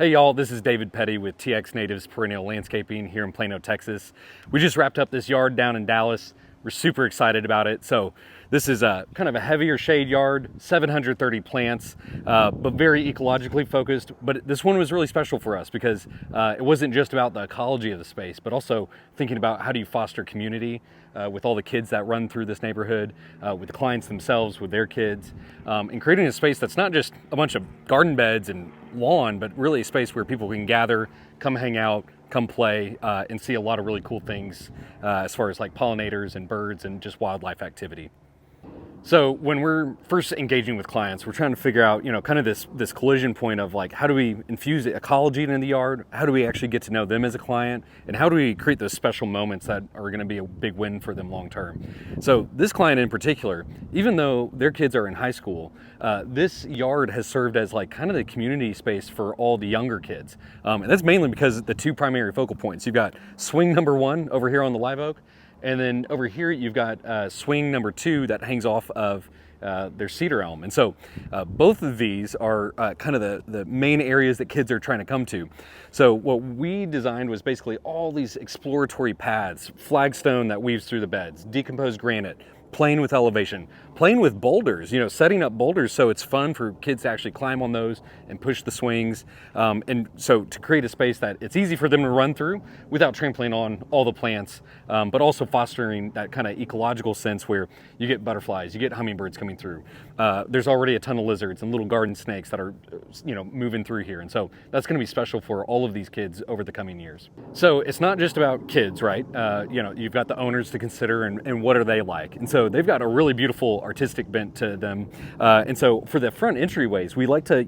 Hey y'all, this is David Petty with TX Natives Perennial Landscaping here in Plano, Texas. We just wrapped up this yard down in Dallas. We're super excited about it. So this is a kind of a heavier shade yard, 730 plants, but very ecologically focused. But this one was really special for us because it wasn't just about the ecology of the space, but also thinking about how do you foster community with all the kids that run through this neighborhood, with the clients themselves, with their kids, and creating a space that's not just a bunch of garden beds and lawn, but really a space where people can gather, come hang out, come play, and see a lot of really cool things as far as like pollinators and birds and just wildlife activity. So when we're first engaging with clients, we're trying to figure out, kind of this collision point of like, how do we infuse ecology into the yard? How do we actually get to know them as a client? And how do we create those special moments that are gonna be a big win for them long term? So this client in particular, even though their kids are in high school, this yard has served as like kind of the community space for all the younger kids. And that's mainly because the two primary focal points. You've got swing number 1 over here on the live oak, and then over here, you've got swing number 2 that hangs off of their cedar elm. And so both of these are kind of the main areas that kids are trying to come to. So what we designed was basically all these exploratory paths, flagstone that weaves through the beds, decomposed granite, playing with elevation, playing with boulders, setting up boulders so it's fun for kids to actually climb on those and push the swings. And so to create a space that it's easy for them to run through without trampling on all the plants, but also fostering that kind of ecological sense where you get butterflies, you get hummingbirds coming through. There's already a ton of lizards and little garden snakes that are, moving through here. And so that's going to be special for all of these kids over the coming years. So it's not just about kids, right? You've got the owners to consider and what are they like? And so they've got a really beautiful artistic bent to them. And so for the front entryways, we like to,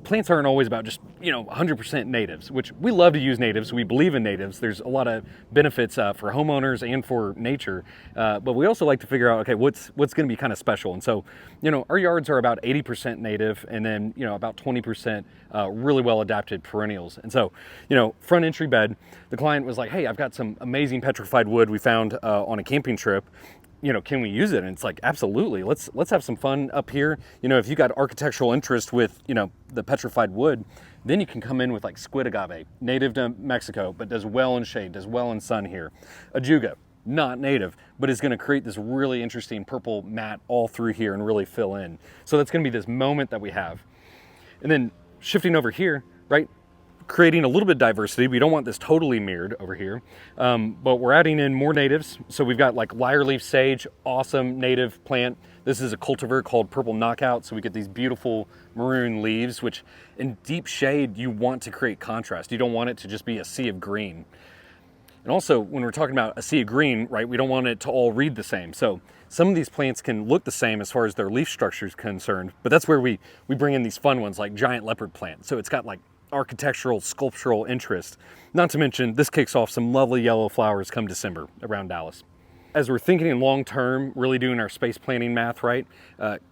plants aren't always about just, 100% natives, which we love to use natives. We believe in natives. There's a lot of benefits for homeowners and for nature. But we also like to figure out, okay, what's going to be kind of special. And so, our yards are about 80% native and then, about 20% really well adapted perennials. And so, front entry bed, the client was like, hey, I've got some amazing petrified wood we found on a camping trip. Can we use it? And it's like, absolutely. Let's have some fun up here. If you got architectural interest with, the petrified wood, then you can come in with like squid agave, native to Mexico, but does well in shade, does well in sun here. Ajuga, not native, but is gonna create this really interesting purple mat all through here and really fill in. So that's gonna be this moment that we have. And then shifting over here, right? Creating a little bit of diversity. We don't want this totally mirrored over here, but we're adding in more natives. So we've got like lyre leaf sage, awesome native plant. This is a cultivar called Purple Knockout. So we get these beautiful maroon leaves, which in deep shade, you want to create contrast. You don't want it to just be a sea of green. And also when we're talking about a sea of green, right, we don't want it to all read the same. So some of these plants can look the same as far as their leaf structure is concerned, but that's where we bring in these fun ones like giant leopard plant. So it's got like architectural, sculptural interest. Not to mention, this kicks off some lovely yellow flowers come December around Dallas. As we're thinking in long term, really doing our space planning math, right?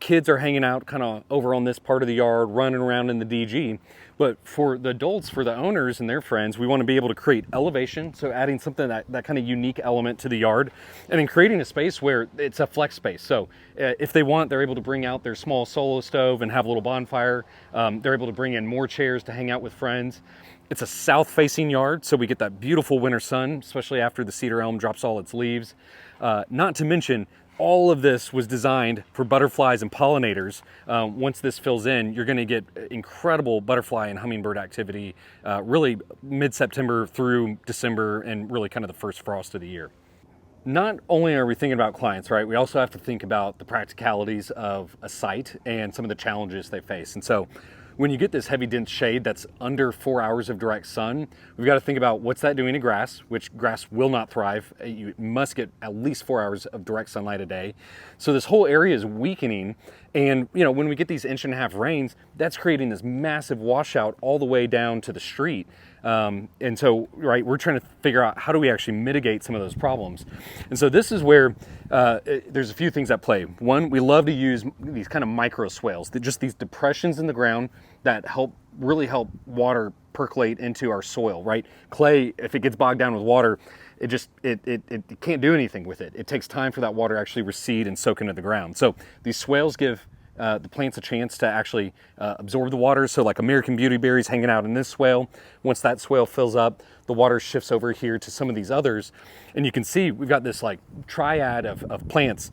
Kids are hanging out kind of over on this part of the yard, running around in the DG. But for the adults, for the owners and their friends, we want to be able to create elevation. So adding something that kind of unique element to the yard, and then creating a space where it's a flex space. So if they want, they're able to bring out their small solo stove and have a little bonfire. They're able to bring in more chairs to hang out with friends. It's a south-facing yard, so we get that beautiful winter sun, especially after the cedar elm drops all its leaves. Not to mention, all of this was designed for butterflies and pollinators. Once this fills in, you're gonna get incredible butterfly and hummingbird activity, really mid-September through December and really kind of the first frost of the year. Not only are we thinking about clients, right? We also have to think about the practicalities of a site and some of the challenges they face. And so when you get this heavy dense shade that's under 4 hours of direct sun, we've got to think about what's that doing to grass, which grass will not thrive. You must get at least 4 hours of direct sunlight a day. So this whole area is weakening. And when we get these 1.5 inch rains, that's creating this massive washout all the way down to the street. And so, right, we're trying to figure out how do we actually mitigate some of those problems. And so this is where there's a few things at play. One, we love to use these kind of micro swales, just these depressions in the ground that really help water percolate into our soil, right? Clay, if it gets bogged down with water, it can't do anything with it. It takes time for that water to actually recede and soak into the ground. So these swales give the plants a chance to actually absorb the water. So like American beautyberries hanging out in this swale. Once that swale fills up, the water shifts over here to some of these others. And you can see we've got this like triad of plants.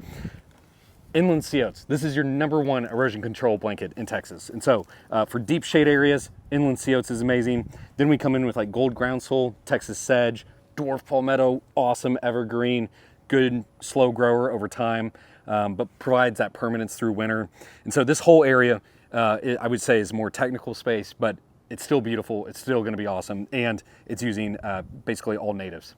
Inland sea oats. This is your #1 erosion control blanket in Texas. And so for deep shade areas, inland sea oats is amazing. Then we come in with like gold groundsel, Texas sedge, dwarf palmetto, awesome evergreen, good slow grower over time, but provides that permanence through winter. And so this whole area, I would say, is more technical space, but it's still beautiful. It's still going to be awesome. And it's using basically all natives.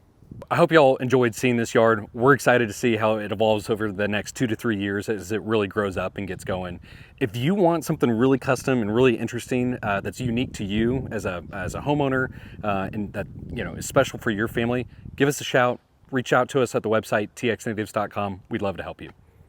I hope y'all enjoyed seeing this yard. We're excited to see how it evolves over the next 2 to 3 years as it really grows up and gets going. If you want something really custom and really interesting that's unique to you as a homeowner and that is special for your family, give us a shout. Reach out to us at the website txnatives.com. We'd love to help you.